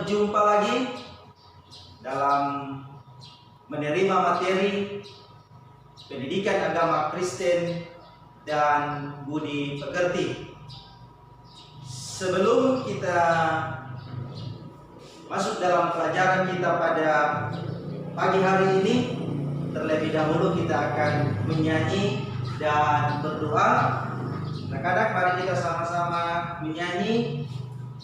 berjumpa lagi dalam menerima materi pendidikan agama Kristen dan budi pekerti. Sebelum kita masuk dalam pelajaran kita pada pagi hari ini, terlebih dahulu kita akan menyanyi dan berdoa. Anak-anak, mari kita sama-sama menyanyi,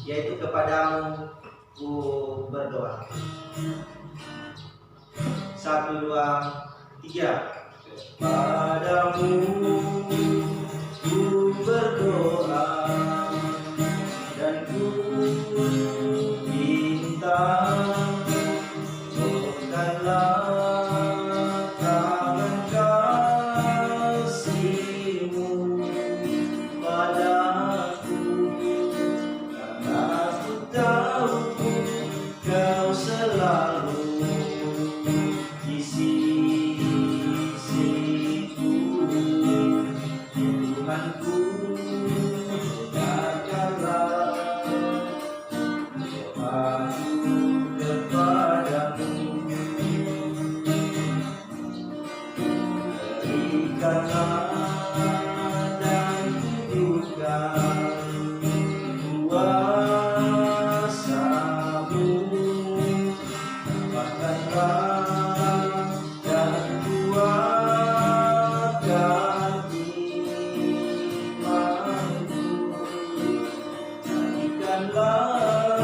yaitu kepadamu ku berdoa. 1, 2, 3. Padamu ku berdoa dan ku minta, bukanlah tangan kasih-Mu padaku, karena aku tahu Kau selalu di sisiku. Tuhanku, dengarkanlah doaku kepadamu. Berikanlah dan tunjukkan kuasa-Mu, tambahkanlah dan kuatkan imanku. Jadikanlah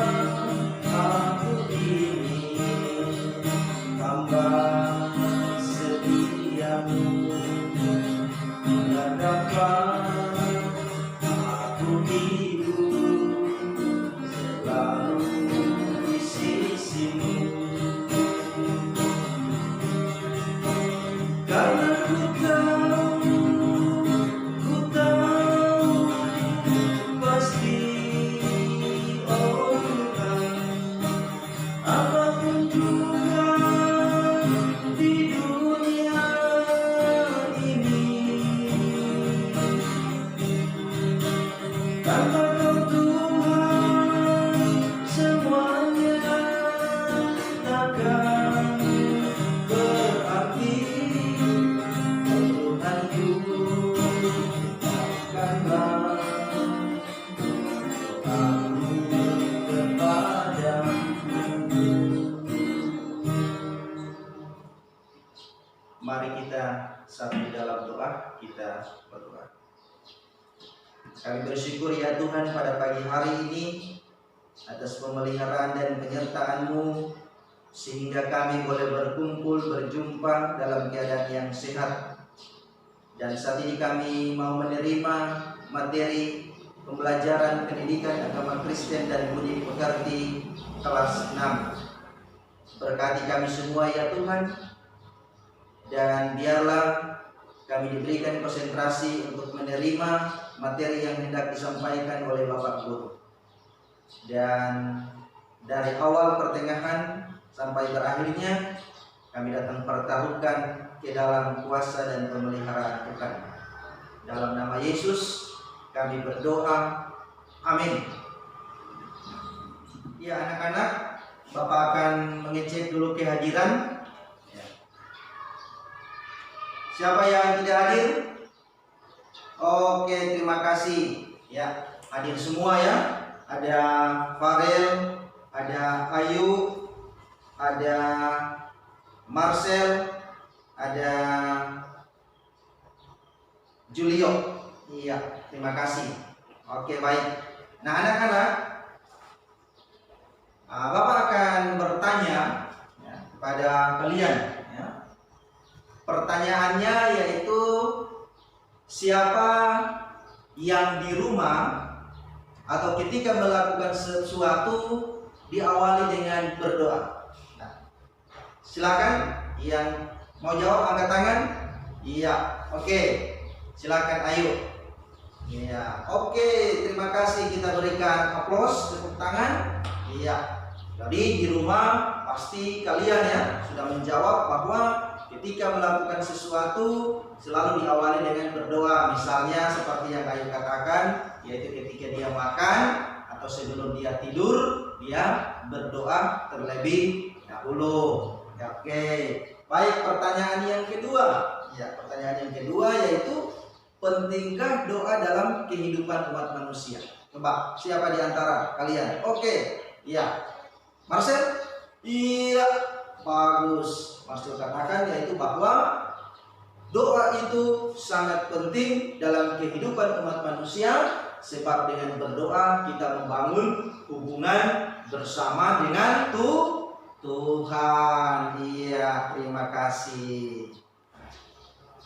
aku ini hamba setia-Mu, biar dapat aku hidup selalu di sisi-Mu. Karena ku tahu pasti, oh Tuhan, apapun juga di dunia ini, tanpa Kau Tuhan semuanya takkan berarti. Tuhanku, maafkanlah doaku kepadamu. Mari kita satu dalam doa, kita berdoa. Kami bersyukur ya Tuhan pada pagi hari ini atas pemeliharaan dan penyertaan-Mu, sehingga kami boleh berkumpul berjumpa dalam keadaan yang sehat. Dan saat ini kami mau menerima materi pembelajaran pendidikan agama Kristen dan budi pekerti kelas 6. Berkati kami semua ya Tuhan, dan biarlah kami diberikan konsentrasi untuk menerima materi yang hendak disampaikan oleh Bapak Guru. Dan dari awal pertengahan sampai berakhirnya kami datang pertaruhkan ke dalam kuasa dan pemeliharaan Tuhan. Dalam nama Yesus kami berdoa, amin. Ya anak-anak, Bapak akan mengecek dulu kehadiran. Siapa yang tidak hadir? Oke, terima kasih. Ya, hadir semua ya. Ada Farel, ada Ayu, ada Marcel, ada Julio. Iya, terima kasih. Oke, baik. Nah, anak-anak, Bapak akan bertanya ya, kepada kalian. Ya. Pertanyaannya yaitu, siapa yang di rumah atau ketika melakukan sesuatu diawali dengan berdoa? Nah, silakan yang mau jawab angkat tangan. Iya, oke. Silakan, ayo. Iya, oke. Terima kasih, kita berikan aplaus, tepuk tangan. Iya. Jadi di rumah pasti kalian ya sudah menjawab bahwa ketika melakukan sesuatu selalu diawali dengan berdoa. Misalnya seperti yang Ayu katakan, yaitu ketika dia makan atau sebelum dia tidur, dia berdoa terlebih dahulu. Oke, baik, pertanyaan yang kedua. Ya, pertanyaan yang kedua yaitu, pentingkah doa dalam kehidupan umat manusia? Coba, siapa di antara kalian? Oke, iya. Marcel? Iya, bagus. Marcel katakan yaitu bahwa doa itu sangat penting dalam kehidupan umat manusia, sebab dengan berdoa kita membangun hubungan bersama dengan Tuhan. Iya, terima kasih.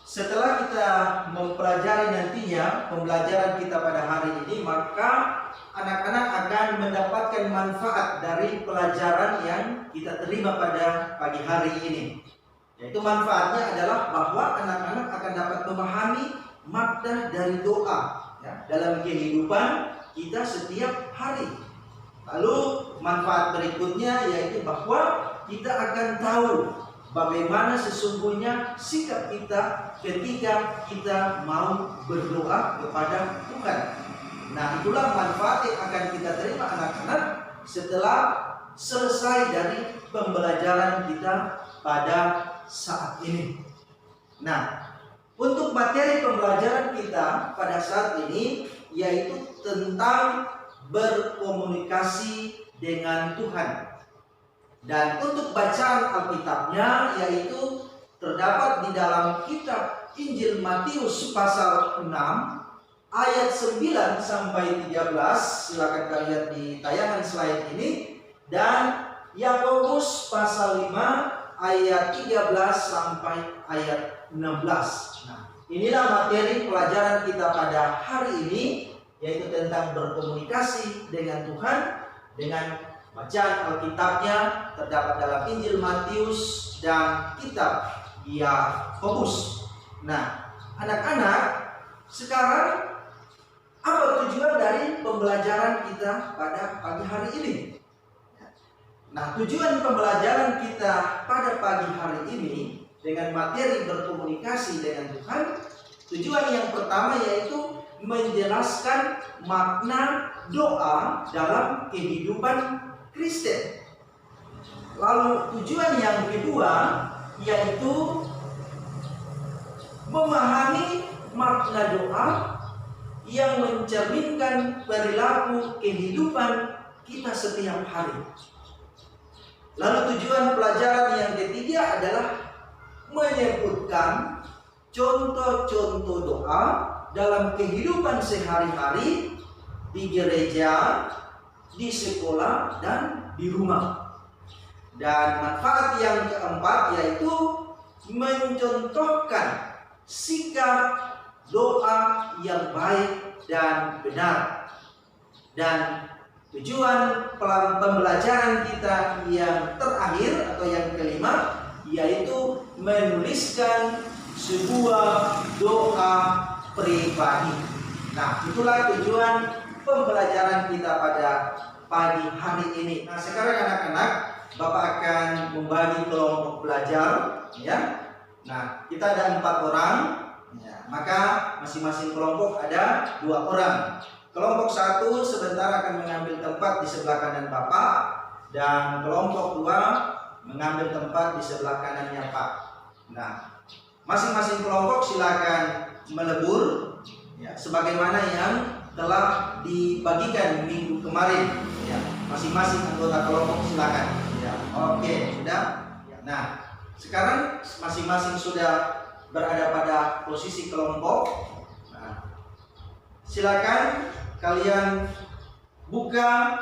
Setelah kita mempelajari nantinya pembelajaran kita pada hari ini, maka anak-anak akan mendapatkan manfaat dari pelajaran yang kita terima pada pagi hari ini. Yaitu manfaatnya adalah bahwa anak-anak akan dapat memahami makna dari doa ya, dalam kehidupan kita setiap hari. Lalu manfaat berikutnya yaitu bahwa kita akan tahu bagaimana sesungguhnya sikap kita ketika kita mau berdoa kepada Tuhan. Nah, itulah manfaat yang akan kita terima anak-anak setelah selesai dari pembelajaran kita pada saat ini. Nah, untuk materi pembelajaran kita pada saat ini yaitu tentang berkomunikasi dengan Tuhan. Dan untuk bacaan Alkitabnya yaitu terdapat di dalam kitab Injil Matius pasal 6 ayat 9 sampai 13. Silakan kalian di tayangan slide ini. Dan Yakobus pasal 5 ayat 13 sampai ayat 16. Nah, inilah materi pelajaran kita pada hari ini, yaitu tentang berkomunikasi dengan Tuhan dengan bacaan Alkitabnya terdapat dalam Injil Matius dan kitab Yakobus. Nah, anak-anak, sekarang apa tujuan dari pembelajaran kita pada pagi hari ini? Nah, tujuan pembelajaran kita pada pagi hari ini dengan materi berkomunikasi dengan Tuhan, tujuan yang pertama yaitu menjelaskan makna doa dalam kehidupan Kristen. Lalu tujuan yang kedua yaitu memahami makna doa yang mencerminkan perilaku kehidupan kita setiap hari. Lalu tujuan pelajaran yang ketiga adalah menyebutkan contoh-contoh doa dalam kehidupan sehari-hari di gereja, di sekolah, dan di rumah. Dan manfaat yang keempat yaitu mencontohkan sikap doa yang baik dan benar. Dan tujuan pembelajaran kita yang terakhir atau yang kelima yaitu menuliskan sebuah doa pribadi. Nah, itulah tujuan pembelajaran kita pada pagi hari ini. Nah, sekarang anak-anak, Bapak akan membagi kelompok belajar, ya. Nah, kita ada 4 orang, ya. Maka masing-masing kelompok ada 2 orang. Kelompok 1 sebentar akan mengambil tempat di sebelah kanan Bapak, dan kelompok 2 mengambil tempat di sebelah kanannya Pak. Nah, masing-masing kelompok silakan melebur, ya, sebagaimana yang telah dibagikan minggu kemarin. Ya, masing-masing anggota kelompok silakan. Ya, oke, sudah. Ya, nah, sekarang masing-masing sudah berada pada posisi kelompok. Nah, silakan kalian buka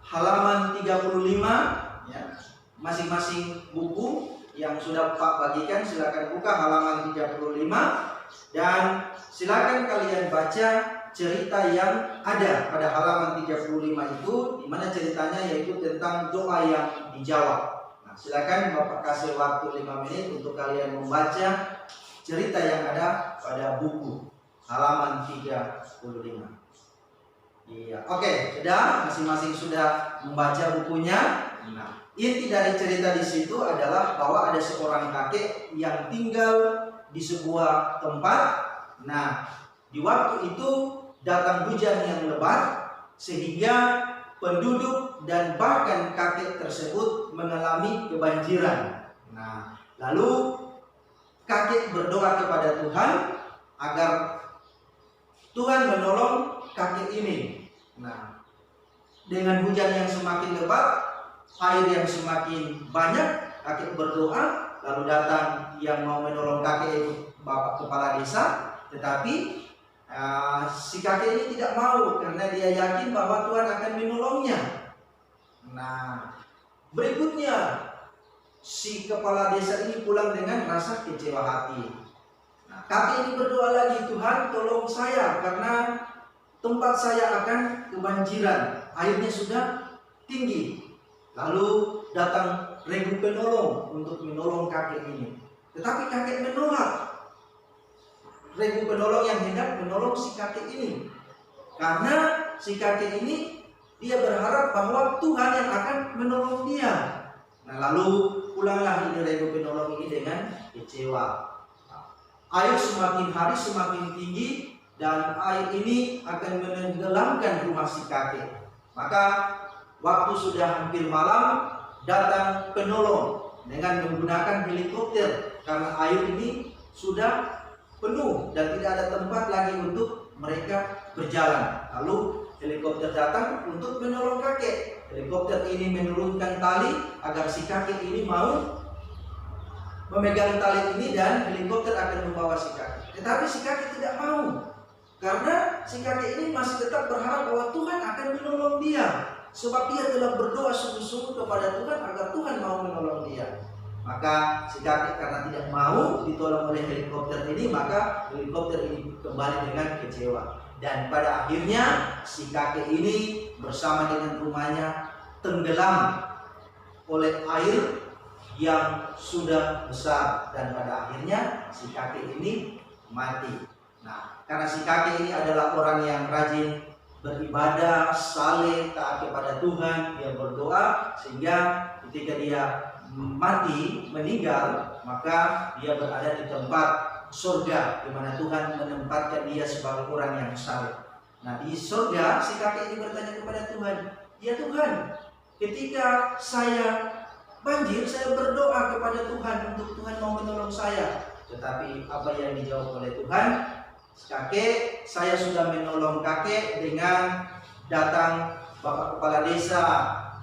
halaman 35, ya. Masing-masing buku yang sudah Pak bagikan silakan buka halaman 35 dan silakan kalian baca cerita yang ada pada halaman 35 itu, di mana ceritanya yaitu tentang doa yang dijawab. Nah, silakan Bapak kasih waktu 5 menit untuk kalian membaca cerita yang ada pada buku halaman 35. Iya, oke, sudah, masing-masing sudah membaca bukunya. Nah, inti dari cerita di situ adalah bahwa ada seorang kakek yang tinggal di sebuah tempat. Nah, di waktu itu datang hujan yang lebat sehingga penduduk dan bahkan kakek tersebut mengalami kebanjiran. Nah, lalu kakek berdoa kepada Tuhan agar Tuhan menolong kakek ini. Nah, dengan hujan yang semakin lebat, air yang semakin banyak, kakek berdoa, lalu datang yang mau menolong kakek itu bapak kepala desa, tetapi si kakek ini tidak mau karena dia yakin bahwa Tuhan akan menolongnya. Nah, berikutnya si kepala desa ini pulang dengan rasa kecewa hati. Nah, kakek ini berdoa lagi, Tuhan tolong saya karena tempat saya akan kebanjiran, airnya sudah tinggi. Lalu datang regu penolong untuk menolong kakek ini, tetapi kakek menolak regu penolong yang hendak menolong si kakek ini, karena si kakek ini dia berharap bahwa Tuhan yang akan menolong dia. Nah, lalu pulanglah ini regu penolong ini dengan kecewa. Air semakin hari semakin tinggi dan air ini akan menenggelamkan rumah si kakek. Maka waktu sudah hampir malam, datang penolong dengan menggunakan helikopter karena air ini sudah penuh dan tidak ada tempat lagi untuk mereka berjalan. Lalu helikopter datang untuk menolong kakek. Helikopter ini menurunkan tali agar si kakek ini mau memegang tali ini dan helikopter akan membawa si kakek. Tetapi si kakek tidak mau, karena si kakek ini masih tetap berharap bahwa Tuhan akan menolong dia. Sebab dia telah berdoa sungguh-sungguh kepada Tuhan agar Tuhan mau menolong dia. Maka si kakek karena tidak mau ditolong oleh helikopter ini, maka helikopter ini kembali dengan kecewa. Dan pada akhirnya si kakek ini bersama dengan rumahnya tenggelam oleh air yang sudah besar. Dan pada akhirnya si kakek ini mati. Nah, karena si kakek ini adalah orang yang rajin beribadah, saleh, taat kepada Tuhan, dia berdoa, sehingga ketika dia mati, meninggal, maka dia berada di tempat surga, di mana Tuhan menempatkan dia sebagai orang yang saleh. Nah, di surga si kakek ini bertanya kepada Tuhan, ya Tuhan, ketika saya banjir, saya berdoa kepada Tuhan untuk Tuhan mau menolong saya. Tetapi apa yang dijawab oleh Tuhan? Kakek, saya sudah menolong kakek dengan datang bapak kepala desa,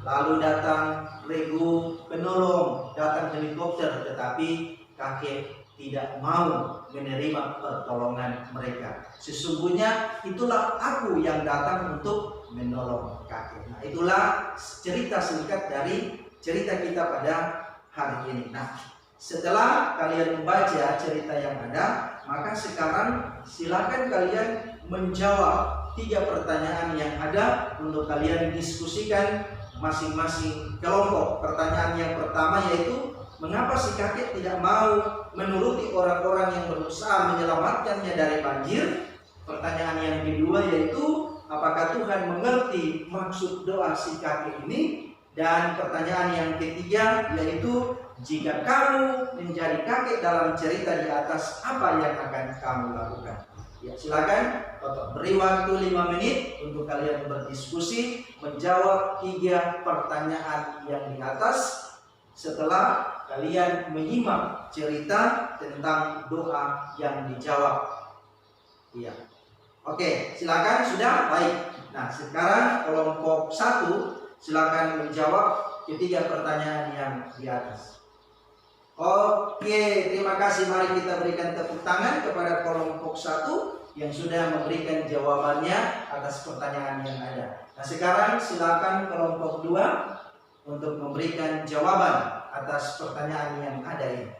lalu datang regu penolong, datang helikopter, tetapi kakek tidak mau menerima pertolongan mereka. Sesungguhnya itulah aku yang datang untuk menolong kakek. Nah, itulah cerita singkat dari cerita kita pada hari ini. Nah, setelah kalian membaca cerita yang ada, maka sekarang silakan kalian menjawab 3 pertanyaan yang ada untuk kalian diskusikan masing-masing kelompok. Pertanyaan yang pertama yaitu, mengapa si kakek tidak mau menuruti orang-orang yang berusaha menyelamatkannya dari banjir? Pertanyaan yang kedua yaitu, apakah Tuhan mengerti maksud doa si kakek ini? Dan pertanyaan yang ketiga yaitu, jika kamu menjadi kakek dalam cerita di atas, apa yang akan kamu lakukan? Ya, silakan Bapak beri waktu 5 menit untuk kalian berdiskusi, menjawab 3 pertanyaan yang di atas setelah kalian menyimak cerita tentang doa yang dijawab. Iya. Oke, silakan. Sudah? Baik. Nah, sekarang kelompok 1 silakan menjawab 3 pertanyaan yang di atas. Oke, terima kasih. Mari kita berikan tepuk tangan kepada kelompok 1 yang sudah memberikan jawabannya atas pertanyaan yang ada. Nah, sekarang silakan kelompok 2 untuk memberikan jawaban atas pertanyaan yang ada ini.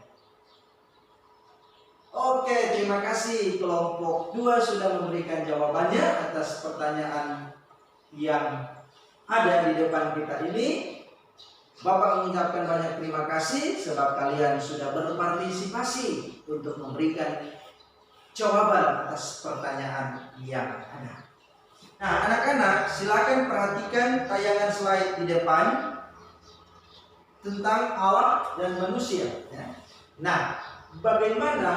Oke, terima kasih. Kelompok 2 sudah memberikan jawabannya atas pertanyaan yang ada di depan kita ini. Bapak mengucapkan banyak terima kasih sebab kalian sudah berpartisipasi untuk memberikan jawaban atas pertanyaan yang ada. Nah, anak-anak, silakan perhatikan tayangan slide di depan tentang Allah dan manusia. Nah, bagaimana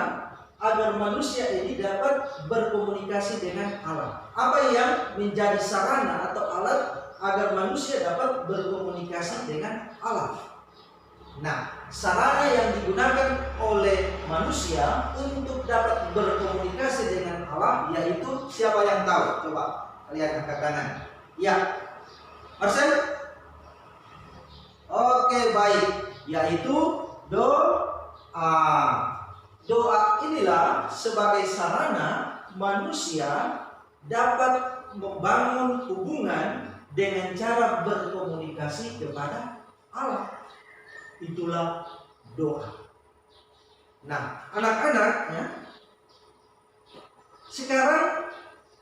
agar manusia ini dapat berkomunikasi dengan Allah? Apa yang menjadi sarana atau alat agar manusia dapat berkomunikasi dengan Allah. Nah, sarana yang digunakan oleh manusia untuk dapat berkomunikasi dengan Allah yaitu, siapa yang tahu? Coba kalian angkat tangan. Ya, Marcel? Oke, baik. Yaitu doa. Doa inilah sebagai sarana manusia dapat membangun hubungan dengan cara berkomunikasi kepada Allah. Itulah doa. Nah, anak-anak ya, sekarang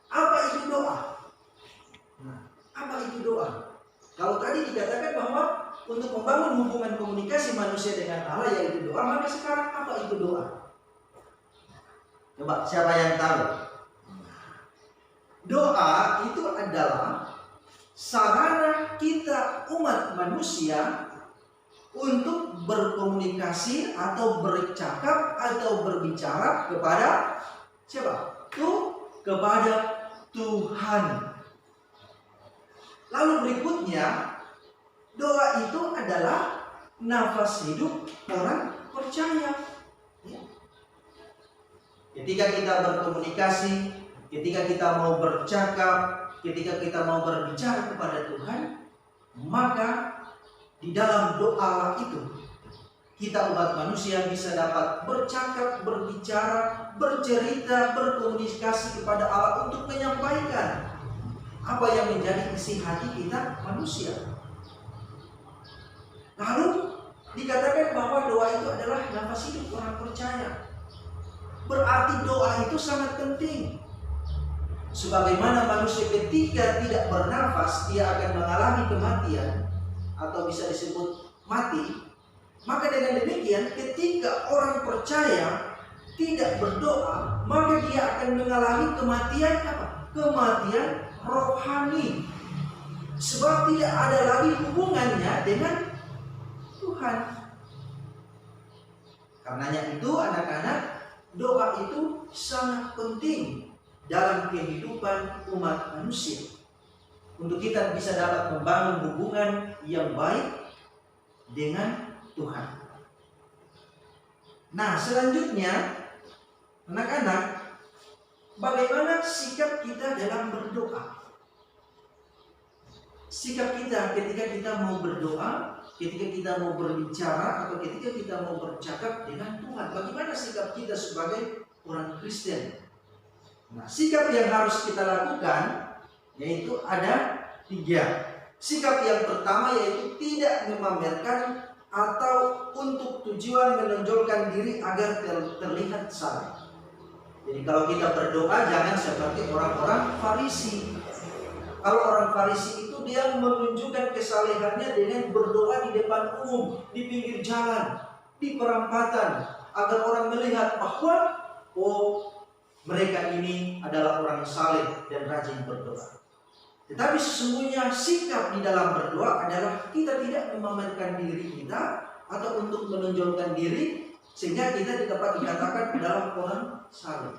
apa itu doa? Nah, apa itu doa? Kalau tadi dikatakan bahwa untuk membangun hubungan komunikasi manusia dengan Allah yaitu doa, maka sekarang apa itu doa? Coba siapa yang tahu? Doa itu adalah sarana kita umat manusia untuk berkomunikasi atau bercakap atau berbicara kepada siapa? Kepada Tuhan. Lalu berikutnya, doa itu adalah nafas hidup orang percaya. Ya. Ketika kita berkomunikasi, ketika kita mau bercakap, ketika kita mau berbicara kepada Tuhan, maka di dalam doa itu kita umat manusia bisa dapat bercakap, berbicara, bercerita, berkomunikasi kepada Allah untuk menyampaikan apa yang menjadi isi hati kita manusia. Lalu dikatakan bahwa doa itu adalah nafas hidup orang percaya. Berarti doa itu sangat penting. Sebagaimana manusia ketika tidak bernafas, dia akan mengalami kematian atau bisa disebut mati. Maka dengan demikian, ketika orang percaya tidak berdoa, maka dia akan mengalami kematian apa? Kematian rohani. Sebab tidak ada lagi hubungannya dengan Tuhan. Karenanya itu anak-anak, doa itu sangat penting dalam kehidupan umat manusia. Untuk kita bisa dapat membangun hubungan yang baik dengan Tuhan. Nah, selanjutnya anak-anak, bagaimana sikap kita dalam berdoa? Sikap kita ketika kita mau berdoa, ketika kita mau berbicara, atau ketika kita mau bercakap dengan Tuhan. Bagaimana sikap kita sebagai orang Kristen? Nah, sikap yang harus kita lakukan yaitu ada 3. Sikap yang pertama yaitu tidak memamerkan atau untuk tujuan menonjolkan diri agar terlihat saleh. Jadi kalau kita berdoa jangan seperti orang-orang Farisi. Kalau orang Farisi itu dia menunjukkan kesalehannya dengan berdoa di depan umum, di pinggir jalan, di perempatan, agar orang melihat bahwa mereka ini adalah orang saleh dan rajin berdoa. Tetapi sesungguhnya sikap di dalam berdoa adalah kita tidak memamerkan diri kita atau untuk menonjolkan diri sehingga kita dapat dikatakan adalah orang saleh.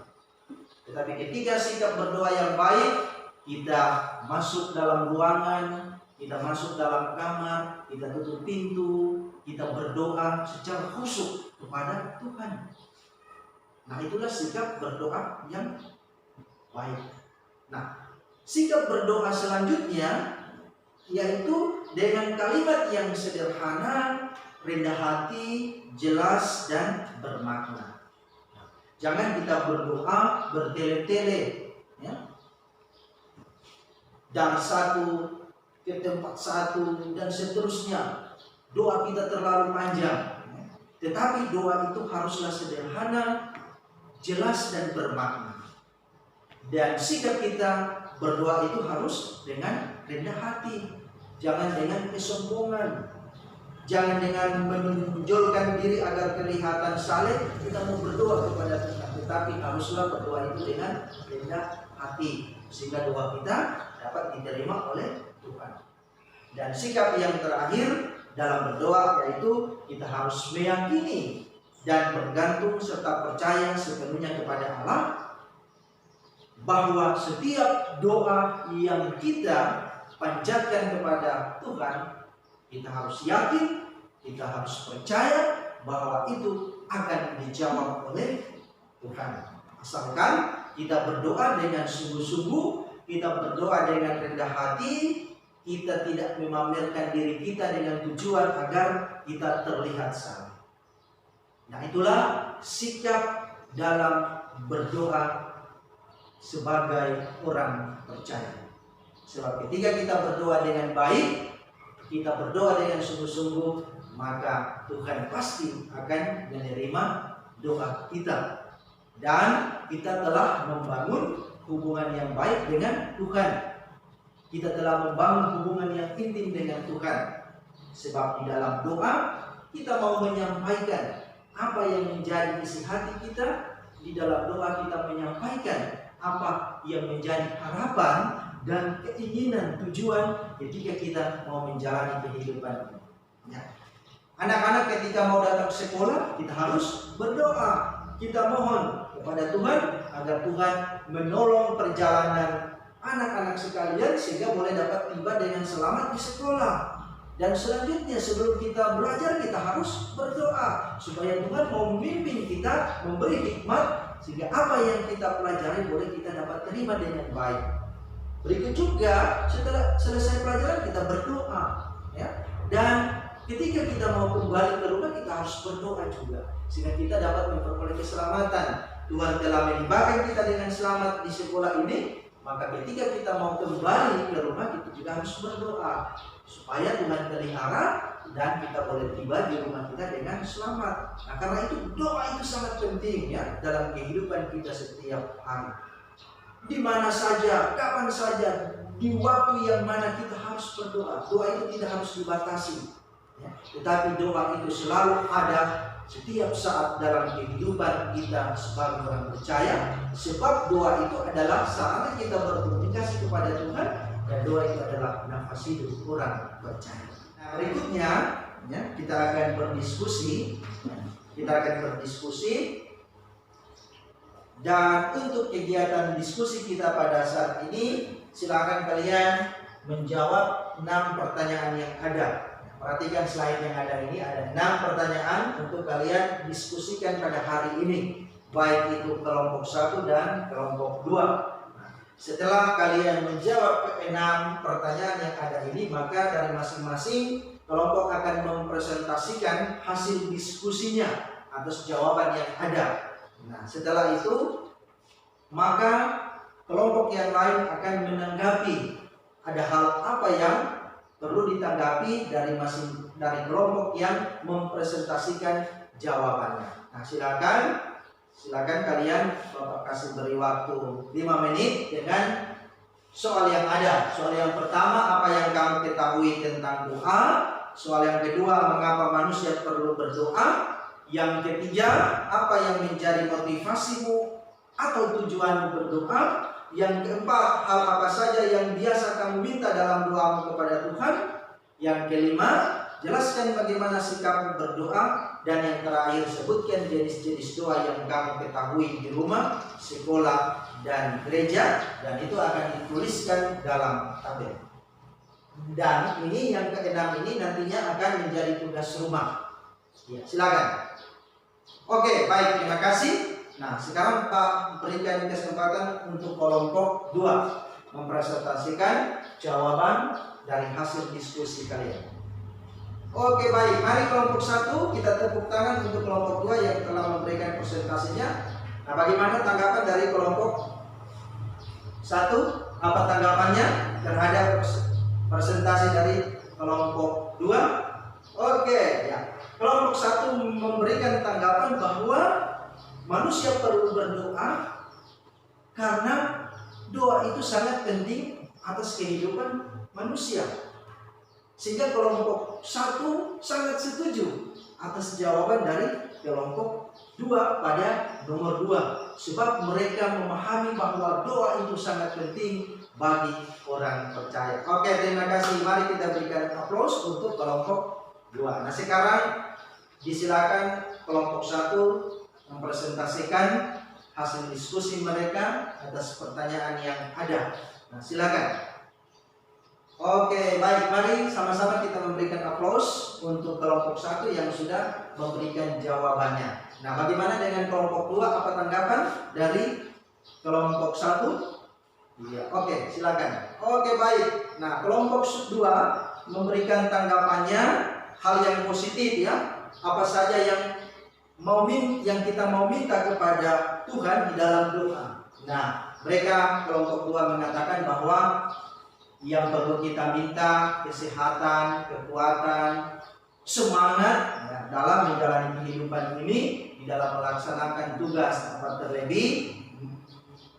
Tetapi ketika sikap berdoa yang baik, kita masuk dalam ruangan, kita masuk dalam kamar, kita tutup pintu, kita berdoa secara khusyuk kepada Tuhan. Nah, itulah sikap berdoa yang baik. Nah, sikap berdoa selanjutnya yaitu dengan kalimat yang sederhana, rendah hati, jelas dan bermakna. Jangan kita berdoa bertele-tele, ya. Dari satu ke tempat satu dan seterusnya. Doa kita terlalu panjang. Tetapi doa itu haruslah sederhana, jelas dan bermakna. Dan sikap kita berdoa itu harus dengan rendah hati, jangan dengan kesombongan, jangan dengan menonjolkan diri agar kelihatan saleh kita mau berdoa kepada Tuhan. Tetapi haruslah berdoa itu dengan rendah hati sehingga doa kita dapat diterima oleh Tuhan. Dan sikap yang terakhir dalam berdoa yaitu kita harus meyakini dan bergantung serta percaya sepenuhnya kepada Allah bahwa setiap doa yang kita panjatkan kepada Tuhan, kita harus yakin, kita harus percaya bahwa itu akan dijawab oleh Tuhan. Asalkan kita berdoa dengan sungguh-sungguh, kita berdoa dengan rendah hati, kita tidak memamerkan diri kita dengan tujuan agar kita terlihat saleh. Nah, itulah sikap dalam berdoa sebagai orang percaya. Sebab ketika kita berdoa dengan baik, kita berdoa dengan sungguh-sungguh, maka Tuhan pasti akan menerima doa kita. Dan kita telah membangun hubungan yang baik dengan Tuhan. Kita telah membangun hubungan yang intim dengan Tuhan. Sebab di dalam doa kita mau menyampaikan apa yang menjadi isi hati kita. Di dalam doa kita menyampaikan apa yang menjadi harapan dan keinginan tujuan ketika kita mau menjalani kehidupan ini. Anak-anak ketika mau datang ke sekolah, kita harus berdoa. Kita mohon kepada Tuhan agar Tuhan menolong perjalanan anak-anak sekalian sehingga boleh dapat tiba dengan selamat di sekolah. Dan selanjutnya sebelum kita belajar, kita harus berdoa supaya Tuhan mau memimpin kita, memberi hikmat sehingga apa yang kita pelajari boleh kita dapat terima dengan baik. Berikut juga setelah selesai pelajaran kita berdoa, ya. Dan ketika kita mau kembali ke rumah kita harus berdoa juga sehingga kita dapat memperoleh keselamatan. Tuhan telah menibakan kita dengan selamat di sekolah ini, maka ketika kita mau kembali ke rumah kita juga harus berdoa supaya Tuhan pelihara dan kita boleh tiba di rumah kita dengan selamat. Nah, karena itu doa itu sangat penting ya dalam kehidupan kita setiap hari. Di mana saja, kapan saja, di waktu yang mana kita harus berdoa. Doa itu tidak harus dibatasi, ya. Tetapi doa itu selalu ada setiap saat dalam kehidupan kita sebagai orang percaya. Sebab doa itu adalah saatnya kita berkomunikasi kepada Tuhan, dan doa itu adalah nafas hidup orang percaya. Nah, berikutnya ya, kita akan berdiskusi. Dan untuk kegiatan diskusi kita pada saat ini, silakan kalian menjawab 6 pertanyaan yang ada. Perhatikan slide yang ada ini, ada 6 pertanyaan untuk kalian diskusikan pada hari ini, baik itu kelompok 1 dan kelompok 2. Setelah kalian menjawab ke 6 pertanyaan yang ada ini, maka dari masing-masing kelompok akan mempresentasikan hasil diskusinya atas jawaban yang ada. Nah, setelah itu maka kelompok yang lain akan menanggapi ada hal apa yang perlu ditanggapi dari kelompok yang mempresentasikan jawabannya. Nah, silakan kalian Bapak kasih beri waktu 5 menit dengan soal yang ada. Soal yang pertama, apa yang kamu ketahui tentang doa? Soal yang kedua, mengapa manusia perlu berdoa? Yang ketiga, apa yang menjadi motivasimu atau tujuanmu berdoa? Yang keempat, hal apa saja yang biasa kamu minta dalam doamu kepada Tuhan? Yang kelima, jelaskan bagaimana sikapmu berdoa. Dan yang terakhir, sebutkan jenis-jenis doa yang kamu ketahui di rumah, sekolah, dan gereja. Dan itu akan dituliskan dalam tabel. Dan ini yang keenam ini nantinya akan menjadi tugas rumah. Ya, silakan. Oke, baik, terima kasih. Nah, sekarang Pak berikan kesempatan untuk kelompok 2 mempresentasikan jawaban dari hasil diskusi kalian. Oke, baik, mari kelompok 1 kita tepuk tangan untuk kelompok 2 yang telah memberikan presentasinya. Nah, bagaimana tanggapan dari kelompok 1? Apa tanggapannya terhadap presentasi dari kelompok 2? Oke, ya. Kelompok 1 memberikan tanggapan bahwa manusia perlu berdoa karena doa itu sangat penting atas kehidupan manusia. Sehingga kelompok 1 sangat setuju atas jawaban dari kelompok 2 pada nomor 2. Sebab mereka memahami bahwa doa itu sangat penting bagi orang percaya. Oke, terima kasih. Mari kita berikan aplaus untuk kelompok 2. Nah, sekarang disilakan kelompok 1 mempresentasikan hasil diskusi mereka atas pertanyaan yang ada. Nah, silakan. Oke, baik, mari sama-sama kita memberikan aplaus untuk kelompok 1 yang sudah memberikan jawabannya. Nah, bagaimana dengan kelompok 2? Apa tanggapan dari kelompok 1? Iya, oke, silakan. Oke, baik. Nah, kelompok 2 memberikan tanggapannya hal yang positif ya. Apa saja yang kita mau minta kepada Tuhan di dalam doa. Nah, mereka kelompok 2 mengatakan bahwa yang perlu kita minta kesehatan, kekuatan, semangat ya, dalam menjalani kehidupan ini, di dalam melaksanakan tugas, terlebih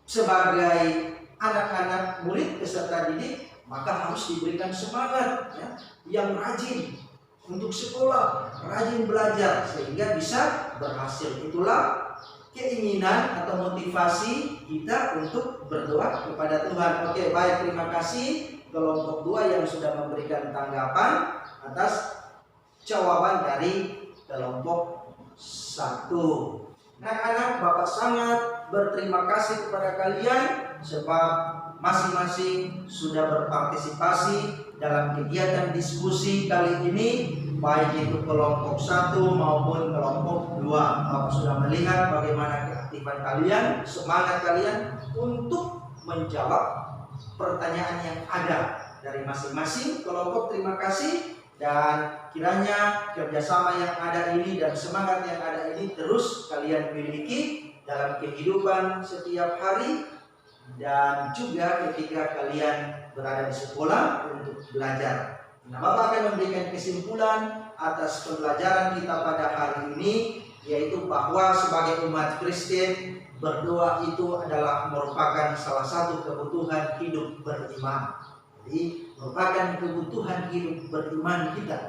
sebagai anak-anak murid peserta didik, maka harus diberikan semangat ya, yang rajin untuk sekolah, rajin belajar sehingga bisa berhasil. Itulah keinginan atau motivasi kita untuk berdoa kepada Tuhan. Oke, baik, terima kasih kelompok 2 yang sudah memberikan tanggapan atas jawaban dari kelompok 1. Anak-anak, Bapak sangat berterima kasih kepada kalian sebab masing-masing sudah berpartisipasi dalam kegiatan diskusi kali ini, baik itu kelompok 1 maupun kelompok 2. Bapak sudah melihat bagaimana keaktifan kalian, semangat kalian untuk menjawab pertanyaan yang ada dari masing-masing kelompok. Terima kasih, dan kiranya kerjasama yang ada ini dan semangat yang ada ini terus kalian miliki dalam kehidupan setiap hari dan juga ketika kalian berada di sekolah untuk belajar. Nah, Bapak akan memberikan kesimpulan atas pembelajaran kita pada hari ini, yaitu bahwa sebagai umat Kristen, berdoa itu adalah merupakan salah satu kebutuhan hidup beriman. Jadi merupakan kebutuhan hidup beriman kita.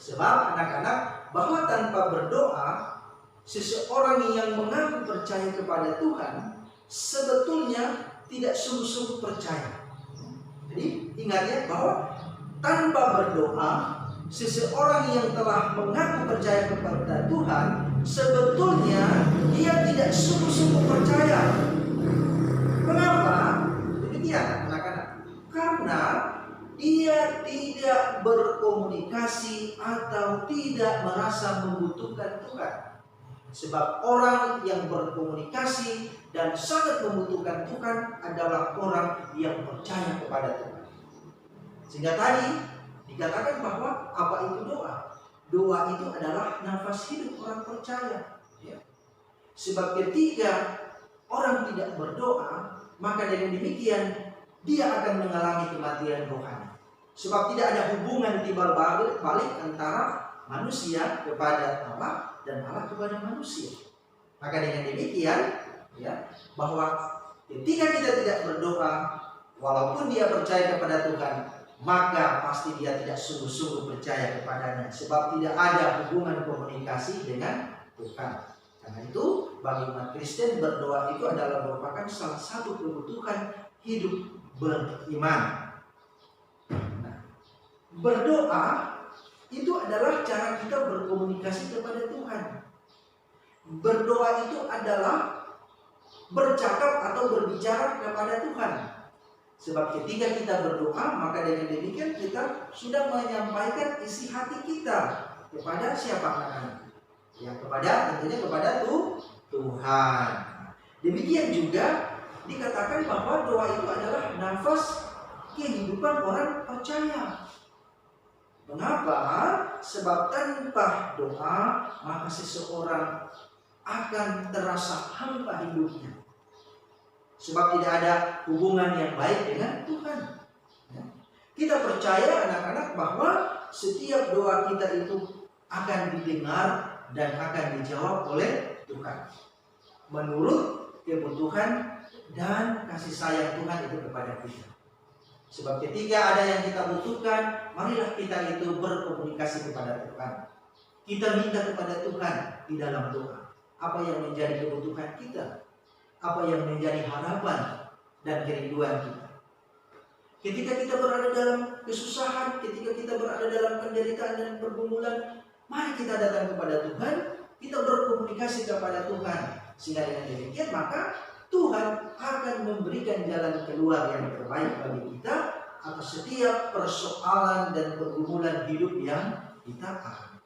Sebab anak-anak, bahwa tanpa berdoa, seseorang yang mengaku percaya kepada Tuhan sebetulnya tidak sungguh-sungguh percaya. Jadi ingat ya, bahwa tanpa berdoa, seseorang yang telah mengaku percaya kepada Tuhan sebetulnya dia tidak sungguh-sungguh percaya. Kenapa? Demikian anak-anak. Karena dia tidak berkomunikasi atau tidak merasa membutuhkan Tuhan. Sebab orang yang berkomunikasi dan sangat membutuhkan Tuhan adalah orang yang percaya kepada Tuhan. Sehingga tadi dikatakan bahwa apa itu doa? Doa itu adalah nafas hidup orang percaya. Ya. Sebab ketika orang tidak berdoa, maka dengan demikian dia akan mengalami kematian rohani. Sebab tidak ada hubungan timbal balik antara manusia kepada Allah dan Allah kepada manusia. Maka dengan demikian, ya, bahwa ketika kita tidak berdoa, walaupun dia percaya kepada Tuhan, maka pasti dia tidak sungguh-sungguh percaya kepadanya. Sebab tidak ada hubungan komunikasi dengan Tuhan. Karena itu bagi umat Kristen, berdoa itu adalah merupakan salah satu kebutuhan hidup beriman. Nah, berdoa itu adalah cara kita berkomunikasi kepada Tuhan. Berdoa itu adalah bercakap atau berbicara kepada Tuhan. Sebab ketika kita berdoa, maka dengan demikian kita sudah menyampaikan isi hati kita kepada siapa anak-anak? Ya, tentunya kepada Tuhan. Demikian juga dikatakan bahwa doa itu adalah nafas kehidupan orang percaya. Mengapa? Sebab tanpa doa, maka seseorang akan terasa hampa hidupnya. Sebab tidak ada hubungan yang baik dengan Tuhan. Kita percaya anak-anak bahwa setiap doa kita itu akan didengar dan akan dijawab oleh Tuhan menurut kebutuhan dan kasih sayang Tuhan itu kepada kita. Sebab ketika ada yang kita butuhkan, marilah kita itu berkomunikasi kepada Tuhan. Kita minta kepada Tuhan di dalam doa. Apa yang menjadi kebutuhan kita? Apa yang menjadi harapan dan kerinduan kita? Ketika kita berada dalam kesusahan, ketika kita berada dalam penderitaan dan pergumulan, mari kita datang kepada Tuhan, kita berkomunikasi kepada Tuhan. Sehingga dengan demikian maka Tuhan akan memberikan jalan keluar yang terbaik bagi kita atas setiap persoalan dan pergumulan hidup yang kita alami.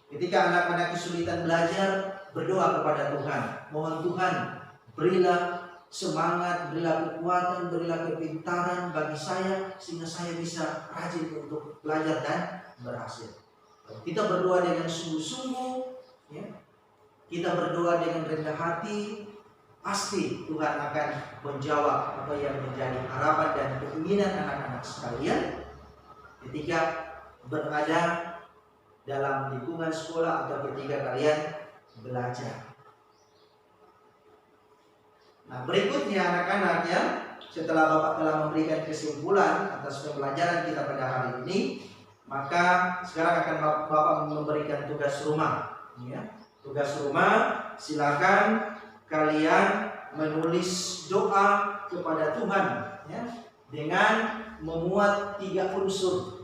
Ketika anak-anak kesulitan belajar, berdoa kepada Tuhan. Mohon Tuhan, berilah semangat, berilah kekuatan, berilah kepintaran bagi saya sehingga saya bisa rajin untuk belajar dan berhasil. Kita berdoa dengan sungguh-sungguh, ya. Kita berdoa dengan rendah hati, pasti Tuhan akan menjawab apa yang menjadi harapan dan keinginan anak-anak sekalian ketika berada dalam lingkungan sekolah atau ketika kalian belajar. Nah, berikutnya anak-anak ya, setelah Bapak telah memberikan kesimpulan atas pembelajaran kita pada hari ini, maka sekarang akan Bapak memberikan tugas rumah. Ya. Tugas rumah, silakan kalian menulis doa kepada Tuhan ya, dengan memuat 3 unsur.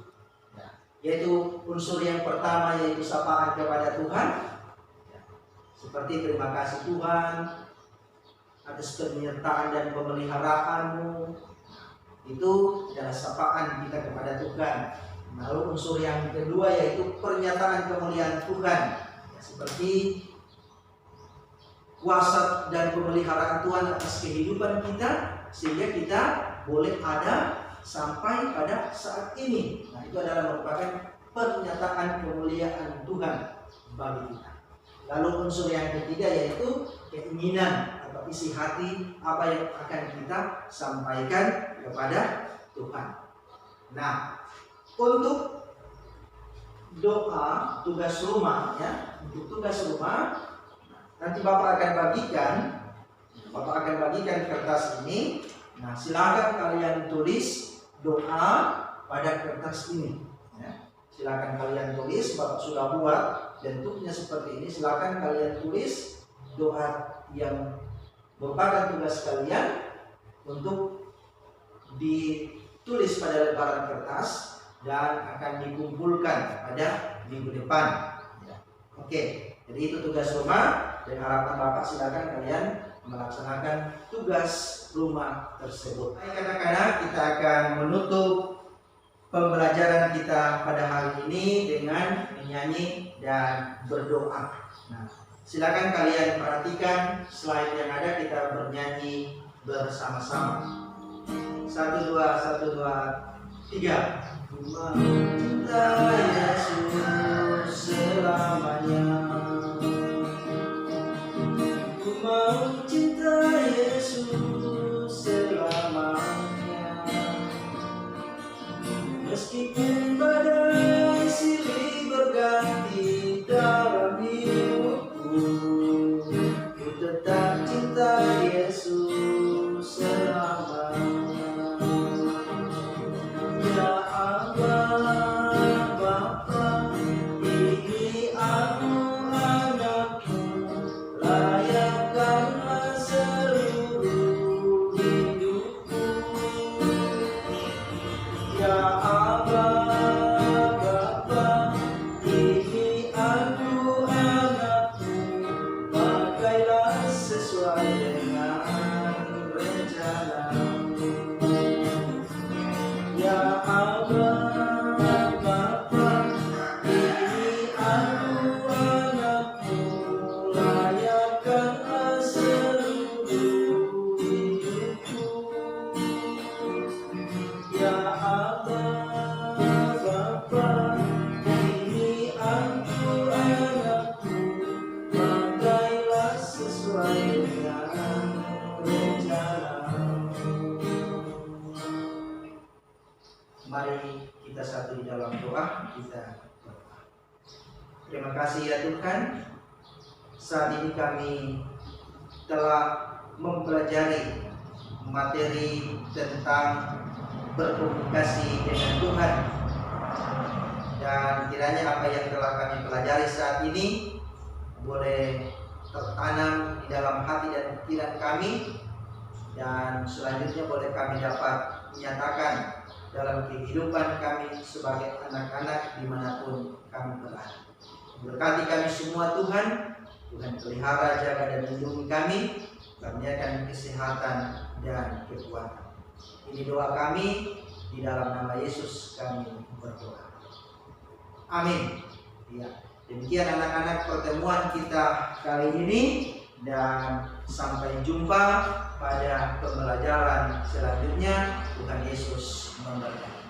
Yaitu unsur yang pertama yaitu sapaan kepada Tuhan ya, seperti terima kasih Tuhan atas penyertaan dan pemeliharaanmu. Itu adalah sapaan kita kepada Tuhan. Lalu unsur yang kedua yaitu pernyataan kemuliaan Tuhan ya, seperti kuasa dan pemeliharaan Tuhan atas kehidupan kita sehingga kita boleh ada sampai pada saat ini. Nah, itu adalah merupakan pernyataan kemuliaan Tuhan bagi kita. Lalu unsur yang ketiga yaitu keinginan atau isi hati apa yang akan kita sampaikan kepada Tuhan. Nah, untuk doa tugas rumah ya, untuk tugas rumah nanti Bapak akan bagikan kertas ini. Nah, silakan kalian tulis doa pada kertas ini ya. Silakan kalian tulis, Bapak sudah buat bentuknya seperti ini. Silakan kalian tulis doa yang merupakan tugas kalian untuk ditulis pada lembaran kertas dan akan dikumpulkan pada minggu depan ya. Oke, jadi itu tugas rumah dan harapan Bapak silakan kalian melaksanakan tugas rumah tersebut. Baik anak-anak, kita akan menutup pembelajaran kita pada hari ini dengan menyanyi dan berdoa. Nah, silakan kalian perhatikan slide yang ada, kita bernyanyi bersama-sama. 1, 2, 1, 2, 3. Ku mau cinta Yesus selamanya. Ku mau cinta Yesus selamanya. Meskipun badai silih berganti dalam hidupku, ku tetap cinta Yesus selamanya. Ya Allah Bapa, ini aku anakmu, layakkanlah seluruh hidupku. Ya Allah Bapa, ini aku anakmu, pakailah sesuai dengan rencanamu. Ya Allah Bapa, ini aku anakmu, layakkanlah seluruh hidupku. Ya Allah Bapa, ini aku anakmu, pakailah sesuai dengan rencanamu. Mari kita satu di dalam doa, kita berdoa. Terima kasih ya Tuhan, saat ini kami telah mempelajari materi tentang berkomunikasi dengan Tuhan, dan kiranya apa yang telah kami pelajari saat ini boleh tertanam di dalam hati dan pikiran kami, dan selanjutnya boleh kami dapat menyatakan dalam kehidupan kami sebagai anak-anak dimanapun kami berada. Berkati kami semua Tuhan, Tuhan pelihara, jaga dan lindungi kami, karuniakan kesehatan dan kekuatan. Ini doa kami Di dalam nama Yesus kami berdoa. Amin. Ya, demikian anak-anak pertemuan kita kali ini, dan sampai jumpa pada pembelajaran selanjutnya. Tuhan Yesus memberkati.